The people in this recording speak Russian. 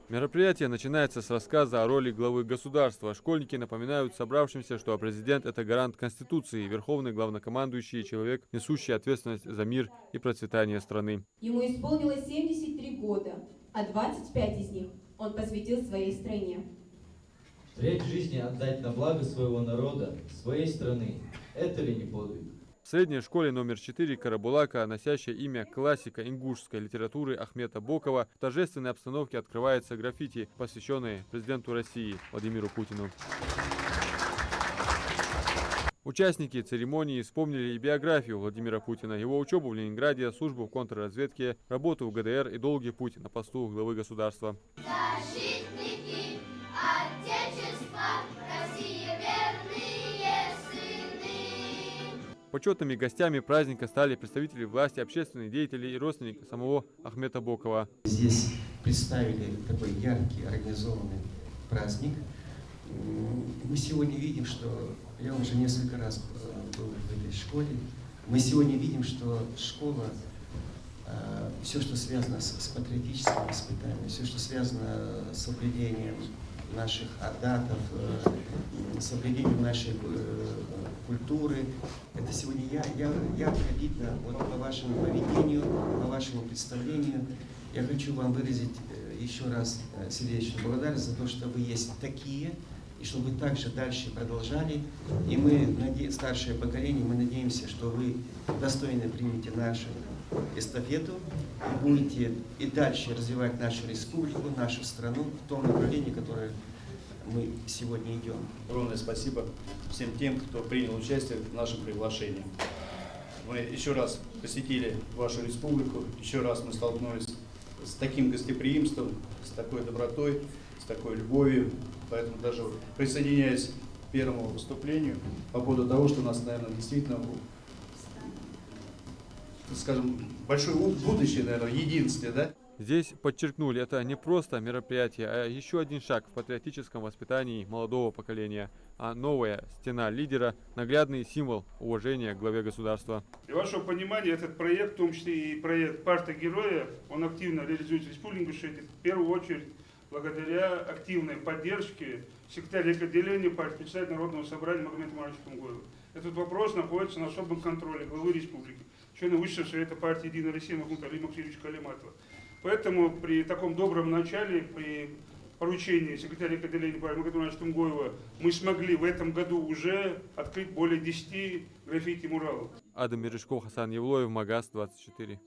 Мероприятие начинается с рассказа о роли главы государства. Школьники напоминают собравшимся, что президент – это гарант Конституции, верховный главнокомандующий, человек, несущий ответственность за мир и процветание страны. Ему исполнилось 73 года, а 25 из них он посвятил своей стране. Треть жизни отдать на благо своего народа, своей страны – это ли не подвиг? В средней школе номер 4 Карабулака, носящая имя классика ингушской литературы Ахмета Бокова, в торжественной обстановке открывается граффити, посвященные президенту России Владимиру Путину. Участники церемонии вспомнили и биографию Владимира Путина, его учебу в Ленинграде, службу в контрразведке, работу в ГДР и долгий путь на посту главы государства. Защитники Отечества, России верные сыны. Почетными гостями праздника стали представители власти, общественные деятели и родственники самого Ахмета Бокова. Здесь представили такой яркий, организованный праздник. Мы сегодня видим, что, я уже несколько раз был в этой школе, мы сегодня видим, что школа, все, что связано с патриотическим воспитанием, все, что связано с соблюдением наших адатов, соблюдением нашей культуры, это сегодня ярко видно вот по вашему поведению, по вашему представлению. Я хочу вам выразить еще раз сердечную благодарность за то, что вы есть такие, и чтобы вы также дальше продолжали. И мы, старшее поколение, мы надеемся, что вы достойно примете нашу эстафету и будете и дальше развивать нашу республику, нашу страну в том направлении, которое мы сегодня идем. Огромное спасибо всем тем, кто принял участие в нашем приглашении. Мы еще раз посетили вашу республику, еще раз мы столкнулись с таким гостеприимством, с такой добротой, с такой любовью. Поэтому даже присоединяясь к первому выступлению по поводу того, что у нас, наверное, действительно, скажем, большое будущее, наверное, единстве, да? Здесь подчеркнули, это не просто мероприятие, а еще один шаг в патриотическом воспитании молодого поколения, а новая стена лидера – наглядный символ уважения к главе государства. Для вашего понимания, этот проект, в том числе и проект «Партия героя», он активно реализуется в Республике Ингушетия, в первую очередь благодаря активной поддержке секретаря отделения партии, председателя Народного собрания Магомеда Ивановича Тумгоева. Этот вопрос находится на особом контроле главы республики, члена Высшего совета партии «Единая Россия» Махмута Алима Максимовича Калиматова. Поэтому при таком добром начале, при поручении секретаря отделения партии Магомеда Ивановича Тумгоева, мы смогли в этом году уже открыть более 10 граффити-муралов. Адам Мережков, Хасан Евлоев, Магаз 24.